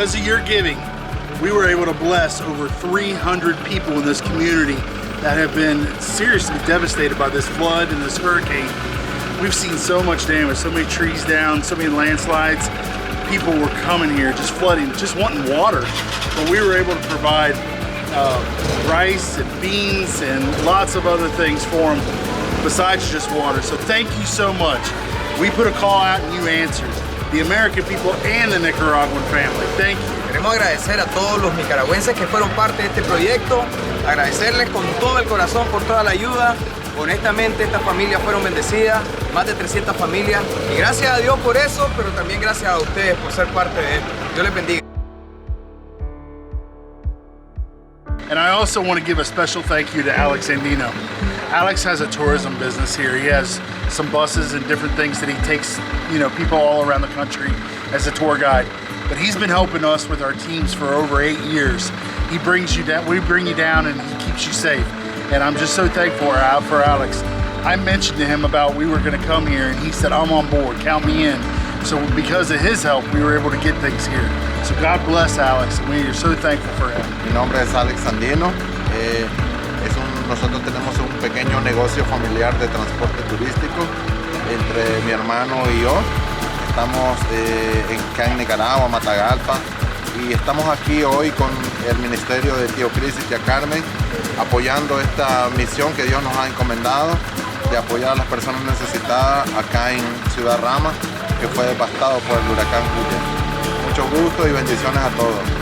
because of your giving, we were able to bless over 300 people in this community that have been seriously devastated by this flood and this hurricane. We've seen so much damage, so many trees down, so many landslides. People were coming here just flooding, just wanting water. But we were able to provide rice and beans and lots of other things for them besides just water. So thank you so much. We put a call out and you answered. The American people and the Nicaraguan family. Thank you. Queremos agradecer a todos los nicaragüenses que fueron parte de este proyecto, agradecerles con todo el corazón por toda la ayuda. Honestamente, estas familias fueron bendecidas, más de 300 familias, y gracias a Dios por eso, pero también gracias a ustedes por ser parte de esto. Dios les bendiga. And I also want to give a special thank you to Alex Andino. Alex has a tourism business here. He has some buses and different things that he takes, people all around the country as a tour guide. But he's been helping us with our teams for over 8 years. He brings you down, we bring you down, and he keeps you safe. And I'm just so thankful for Alex. I mentioned to him about we were going to come here, and he said, I'm on board, count me in. So because of his help, we were able to get things here. So God bless Alex, and we are so thankful for him. Mi nombre es Alex Andino. Nosotros tenemos un pequeño negocio familiar de transporte turístico entre mi hermano y yo. Estamos acá en Nicaragua, Matagalpa, y estamos aquí hoy con el Ministerio de Tío Cris y Tía Carmen, apoyando esta misión que Dios nos ha encomendado de apoyar a las personas necesitadas acá en Ciudad Rama, que fue devastado por el huracán Julia. Mucho gusto y bendiciones a todos.